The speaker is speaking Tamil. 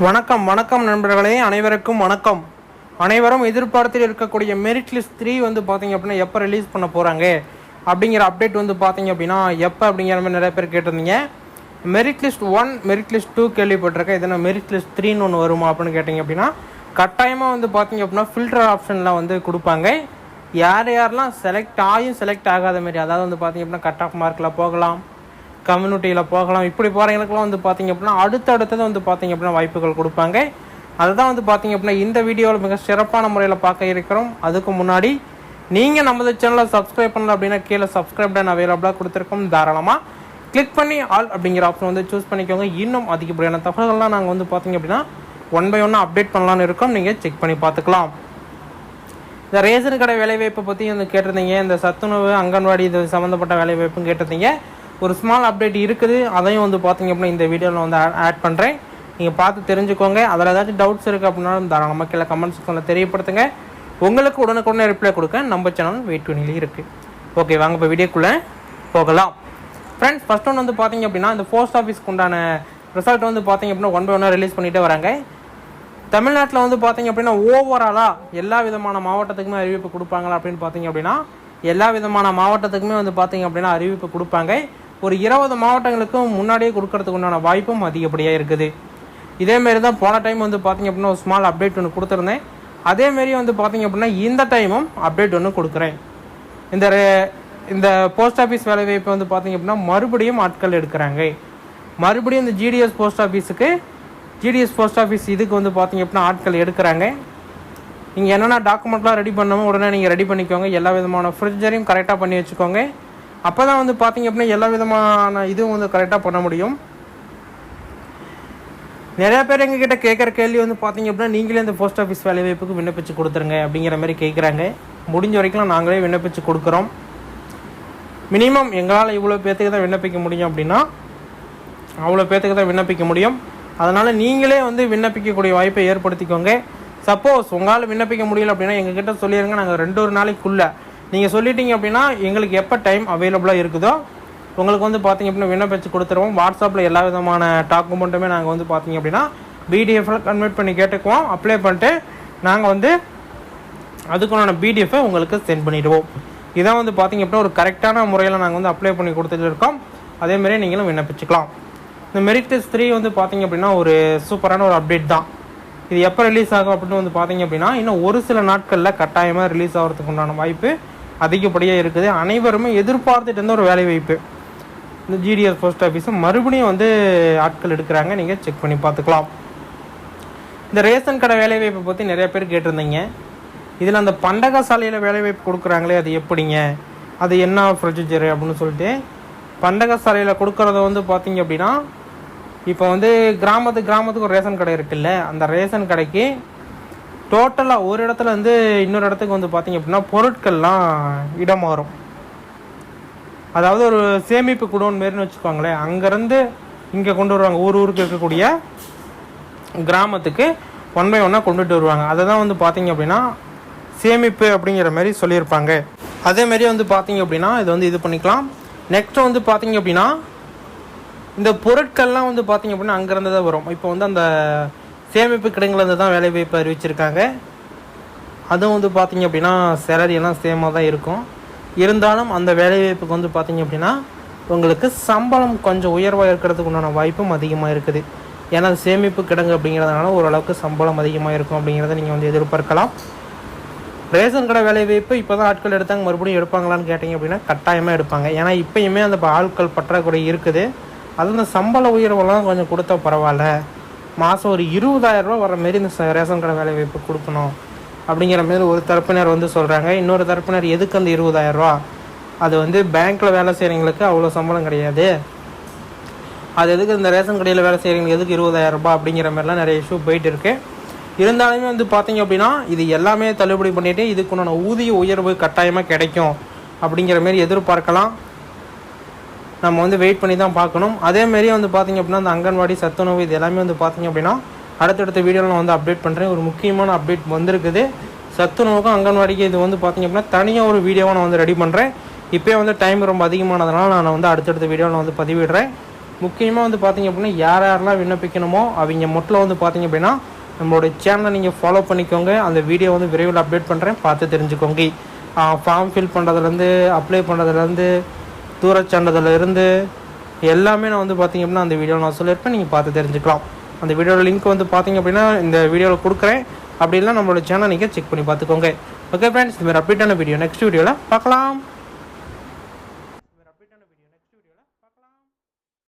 வணக்கம் வணக்கம் நண்பர்களே, அனைவருக்கும் வணக்கம். அனைவரும் எதிர்பார்த்து இருக்கக்கூடிய மெரிட் லிஸ்ட் 3 வந்து பார்த்தீங்க அப்படின்னா எப்போ ரிலீஸ் பண்ண போகிறாங்க அப்படிங்கிற அப்டேட் வந்து பார்த்தீங்க அப்படின்னா எப்போ அப்படிங்கிற மாதிரி நிறைய பேர் கேட்டிருந்தீங்க. மெரிட் லிஸ்ட் 1 மெரிட் லிஸ்ட் 2 கேள்விப்பட்டிருக்கேன். இதனால் மெரிட் லிஸ்ட் 3ன்னு ஒன்று வருமா அப்படின்னு கேட்டிங்க அப்படின்னா கட்டாயமாக வந்து பார்த்தீங்க அப்படின்னா ஃபில்டர் ஆப்ஷனில் வந்து கொடுப்பாங்க. யார் யாரெல்லாம் செலக்ட் ஆகாத மாரி, அதாவது வந்து பார்த்தீங்க அப்படின்னா கட் ஆஃப் மார்க்கில் போகலாம், கம்யூனிட்டியில் போகலாம், இப்படி போகிறவங்களுக்குலாம் வந்து பார்த்திங்க அப்படின்னா அடுத்தது வந்து பார்த்திங்க அப்படின்னா வாய்ப்புகள் கொடுப்பாங்க. அதுதான் வந்து பார்த்திங்க அப்படின்னா இந்த வீடியோவில் மிக சிறப்பான முறையில் பார்க்க இருக்கிறோம். அதுக்கு முன்னாடி நீங்கள் நமது சேனலை சப்ஸ்கிரைப் பண்ணல அப்படின்னா கீழே சப்ஸ்கிரைப் டன் அவைலபிளாக கொடுத்துருக்கோம். தாராளமாக கிளிக் பண்ணி ஆல் அப்படிங்கிற ஆப்ஷன் வந்து சூஸ் பண்ணிக்கோங்க. இன்னும் அதிகப்படியான தகவல்கள்லாம் நாங்கள் வந்து பார்த்திங்க அப்படின்னா 1 by 1 அப்டேட் பண்ணலான்னு இருக்கோம். நீங்கள் செக் பண்ணி பார்த்துக்கலாம். இந்த ரேஷன் கடை வேலைவாய்ப்பை பற்றி வந்து கேட்டிருந்தீங்க. இந்த சத்துணவு அங்கன்வாடி இது சம்மந்தப்பட்ட வேலைவாய்ப்பும் கேட்டிருந்தீங்க. ஒரு ஸ்மால் அப்டேட் இருக்குது, அதையும் வந்து பார்த்தீங்க அப்படின்னா இந்த வீடியோவில் வந்து ஆட் பண்ணுறேன். நீங்கள் பார்த்து தெரிஞ்சுக்கோங்க. அதில் ஏதாச்சும் டவுட்ஸ் இருக்குது அப்படின்னாலும் தாராளமாக கீழே கமெண்ட் செக்ஷனில் தெரியப்படுத்துங்க. உங்களுக்கு உடனுக்குடனே ரிப்ளை கொடுக்க நம்ம சேனல் வெயிட் பண்ணிலே இருக்குது. ஓகே, வாங்க இப்போ வீடியோக்குள்ளே போகலாம். ஃப்ரெண்ட்ஸ், ஃபஸ்ட் ஒன்று வந்து பார்த்தீங்க அப்படின்னா இந்த போஸ்ட் ஆஃபீஸ்க்கு உண்டான ரிசல்ட் வந்து பார்த்தீங்க அப்படின்னா 1 by 1 ரிலீஸ் பண்ணிகிட்டே வராங்க. தமிழ்நாட்டில் வந்து பார்த்தீங்க அப்படின்னா ஓவராலாக எல்லா விதமான மாவட்டத்துக்குமே அறிவிப்பு கொடுப்பாங்களா அப்படின்னு பார்த்தீங்க அப்படின்னா எல்லா விதமான மாவட்டத்துக்குமே வந்து பார்த்தீங்க அப்படின்னா அறிவிப்பு கொடுப்பாங்க. ஒரு 20 மாவட்டங்களுக்கும் முன்னாடியே கொடுக்கறதுக்கு உண்டான வாய்ப்பும் அதிகப்படியாக இருக்குது. இதேமாரி தான் போன டைம் வந்து பார்த்திங்க அப்படின்னா ஒரு ஸ்மால் அப்டேட் ஒன்று கொடுத்துருந்தேன். அதேமாரி வந்து பார்த்திங்க அப்படின்னா இந்த டைமும் அப்டேட் ஒன்று கொடுக்குறேன். இந்த போஸ்ட் ஆஃபீஸ் வேலைவாய்ப்பு வந்து பார்த்திங்க அப்படின்னா மறுபடியும் ஆட்கள் எடுக்கிறாங்க. மறுபடியும் இந்த ஜிடிஎஸ் போஸ்ட் ஆஃபீஸ் இதுக்கு வந்து பார்த்திங்க அப்படின்னா ஆட்கள் எடுக்கிறாங்க. நீங்கள் என்னென்ன டாக்குமெண்ட்லாம் ரெடி பண்ணணுமோ உடனே நீங்கள் ரெடி பண்ணிக்கோங்க. எல்லா விதமான ப்ரொசீஜரையும் கரெக்டாக பண்ணி வச்சுக்கோங்க. அப்போ தான் வந்து பார்த்திங்க அப்படின்னா எல்லா விதமான இதுவும் வந்து கரெக்டாக பண்ண முடியும். நிறையா பேர் எங்ககிட்ட கேட்குற கேள்வி வந்து பார்த்திங்க அப்படின்னா நீங்களே இந்த போஸ்ட் ஆஃபீஸ் வேலைவாய்ப்புக்கு விண்ணப்பிச்சு கொடுத்துருங்க அப்படிங்கிற மாதிரி கேட்குறாங்க. முடிஞ்ச வரைக்கும் நாங்களே விண்ணப்பிச்சு கொடுக்குறோம். மினிமம் எங்களால் இவ்வளோ பேர்த்துக்கு தான் விண்ணப்பிக்க முடியும் அப்படின்னா அவ்வளோ பேர்த்துக்கு தான் விண்ணப்பிக்க முடியும். அதனால் நீங்களே வந்து விண்ணப்பிக்கக்கூடிய வாய்ப்பை ஏற்படுத்திக்கோங்க. சப்போஸ் உங்களால் விண்ணப்பிக்க முடியல அப்படின்னா எங்ககிட்ட சொல்லிடுங்க. நாங்கள் 2 நாளைக்குள்ளே நீங்கள் சொல்லிட்டீங்க அப்படின்னா எங்களுக்கு எப்போ டைம் அவைலபிளாக இருக்குதோ உங்களுக்கு வந்து பார்த்திங்க அப்படின்னா விண்ணப்பிச்சு கொடுத்துருவோம். வாட்ஸ்அப்பில் எல்லா விதமான டாக்குமெண்ட்டுமே நாங்கள் வந்து பார்த்திங்க அப்படின்னா பிடிஎஃப்பில் கன்வெர்ட் பண்ணி கேட்டுக்குவோம். அப்ளை பண்ணிட்டு நாங்கள் வந்து அதுக்குண்டான பிடிஎஃப்பை உங்களுக்கு சென்ட் பண்ணிவிடுவோம். இதான் வந்து பார்த்திங்க அப்படின்னா ஒரு கரெக்டான முறையில் நாங்கள் வந்து அப்ளை பண்ணி கொடுத்துட்டு இருக்கோம். அதேமாதிரி நீங்களும் விண்ணப்பிச்சுக்கலாம். இந்த மெரிட் லிஸ்ட் 3 வந்து பார்த்திங்க அப்படின்னா ஒரு சூப்பரான ஒரு அப்டேட் தான். இது எப்போ ரிலீஸ் ஆகும் அப்படின்னு வந்து பார்த்தீங்க அப்படின்னா இன்னும் ஒரு சில நாட்களில் கட்டாயமாக ரிலீஸ் ஆகிறதுக்கு உண்டான வாய்ப்பு அதிகப்படியாக இருக்குது. அனைவருமே எதிர்பார்த்துட்டு இருந்த ஒரு வேலை வாய்ப்பு. இந்த ஜிடிஎஸ் போஸ்ட் ஆஃபீஸும் மறுபடியும் வந்து ஆட்கள் எடுக்கிறாங்க. நீங்கள் செக் பண்ணி பார்த்துக்கலாம். இந்த ரேஷன் கடை வேலைவாய்ப்பை பற்றி நிறைய பேர் கேட்டிருந்தீங்க. இதில் அந்த பண்டக சாலையில் வேலைவாய்ப்பு கொடுக்குறாங்களே அது எப்படிங்க, அது என்ன ப்ரொசீஜர் அப்படின்னு சொல்லிட்டு பண்டக சாலையில் கொடுக்குறத வந்து பார்த்தீங்க அப்படின்னா இப்போ வந்து கிராமத்துக்கு ஒரு ரேஷன் கடை இருக்குல்ல, அந்த ரேஷன் கடைக்கு டோட்டலாக ஒரு இடத்துல இருந்து இன்னொரு இடத்துக்கு வந்து பார்த்திங்க அப்படின்னா பொருட்கள்லாம் இடம் மாறும். அதாவது ஒரு சேமிப்பு குடோன் மாரின்னு வச்சுக்கோங்களேன். அங்கேருந்து இங்கே கொண்டு வருவாங்க. ஊருக்கு இருக்கக்கூடிய கிராமத்துக்கு 1 by 1 கொண்டுட்டு வருவாங்க. அதை தான் வந்து பார்த்திங்க அப்படின்னா சேமிப்பு அப்படிங்கிற மாதிரி சொல்லியிருப்பாங்க. அதேமாரி வந்து பார்த்திங்க அப்படின்னா இது பண்ணிக்கலாம். நெக்ஸ்ட்டு வந்து பார்த்திங்க அப்படின்னா இந்த பொருட்கள்லாம் வந்து பார்த்திங்க அப்படின்னா அங்கேருந்து தான் வரும். இப்போ வந்து அந்த சேமிப்பு கிடங்குலேருந்து தான் வேலைவாய்ப்பு அறிவிச்சிருக்காங்க. அதுவும் வந்து பார்த்திங்க அப்படின்னா சேலரி எல்லாம் சேமாக தான் இருக்கும். இருந்தாலும் அந்த வேலைவாய்ப்புக்கு வந்து பார்த்திங்க அப்படின்னா உங்களுக்கு சம்பளம் கொஞ்சம் உயர்வாக இருக்கிறதுக்கு உண்டான வாய்ப்பும் அதிகமாக இருக்குது. ஏன்னா சேமிப்பு கிடங்கு அப்படிங்கிறதுனால ஓரளவுக்கு சம்பளம் அதிகமாக இருக்கும் அப்படிங்கிறத நீங்கள் வந்து எதிர்பார்க்கலாம். ரேஷன் கடை வேலைவாய்ப்பு இப்போ தான் ஆட்கள் எடுத்தாங்க, மறுபடியும் எடுப்பாங்களான்னு கேட்டிங்க அப்படின்னா கட்டாயமாக எடுப்பாங்க. ஏன்னா இப்போயுமே அந்த ஆட்கள் பற்றாக்குறை இருக்குது. அது இந்த சம்பள உயர்வெல்லாம் கொஞ்சம் கொடுத்தா பரவாயில்ல, மாதம் ஒரு 20,000 ரூபா வர மாரி இந்த ரேஷன் கடை வேலை வாய்ப்பு கொடுக்கணும் அப்படிங்கிற மாரி ஒரு தரப்பினர் வந்து சொல்கிறாங்க. இன்னொரு தரப்பினர் எதுக்கு அந்த 20,000 ரூபா, அது வந்து பேங்க்கில் வேலை செய்கிறவங்களுக்கு அவ்வளோ சம்பளம் கிடையாது, அது எதுக்கு இந்த ரேஷன் கடையில் வேலை செய்கிறவங்களுக்கு எதுக்கு 20,000 ரூபா அப்படிங்கிற மாதிரிலாம் நிறைய இஷ்யூ போயிட்டு இருக்கு. இருந்தாலுமே வந்து பார்த்திங்க அப்படின்னா இது எல்லாமே தள்ளுபடி பண்ணிவிட்டு இதுக்குண்டான ஊதிய உயர்வு கட்டாயமாக கிடைக்கும் அப்படிங்கிற மாரி எதிர்பார்க்கலாம். நம்ம வந்து வெயிட் பண்ணி தான் பார்க்கணும். அதேமாரி வந்து பார்த்திங்க அப்படின்னா அந்த அங்கன்வாடி சத்துணவு இது எல்லாமே வந்து பார்த்திங்க அப்படின்னா அடுத்தடுத்த வீடியோவில் நான் வந்து அப்டேட் பண்ணுறேன். ஒரு முக்கியமான அப்டேட் வந்திருக்குது. சத்துணவுக்கும் அங்கன்வாடிக்கு இது வந்து பார்த்திங்க அப்படின்னா தனியாக ஒரு வீடியோவை நான் வந்து ரெடி பண்ணுறேன். இப்போயே வந்து டைம் ரொம்ப அதிகமானதுனால நான் வந்து அடுத்தடுத்த வீடியோவில் வந்து பதிவிடுறேன். முக்கியமாக வந்து பார்த்தீங்க அப்படின்னா யாரெல்லாம் விண்ணப்பிக்கணுமோ அவங்க மொட்டில் வந்து பார்த்தீங்க அப்படின்னா நம்மளோட சேனலை நீங்கள் ஃபாலோ பண்ணிக்கோங்க. அந்த வீடியோ வந்து விரைவில் அப்டேட் பண்ணுறேன், பார்த்து தெரிஞ்சுக்கோங்க. ஃபார்ம் ஃபில் பண்ணுறதுலேருந்து அப்ளை பண்ணுறதுலேருந்து தூரச்சான்றதுலேருந்து எல்லாமே நான் வந்து பார்த்தீங்க அப்படின்னா அந்த வீடியோவில் நான் சொல்லியிருப்பேன், நீங்கள் பார்த்து தெரிஞ்சுக்கலாம். அந்த வீடியோட லிங்க் வந்து பார்த்தீங்க அப்படின்னா இந்த வீடியோவில் கொடுக்குறேன். அப்படி இல்லை நம்மளோட சேனல் நீங்கள் செக் பண்ணி பார்த்துக்கோங்க. ஓகே ஃப்ரெண்ட்ஸ், இந்த மாதிரி அப்டேட்டான வீடியோ நெக்ஸ்ட் வீடியோவில் பார்க்கலாம்.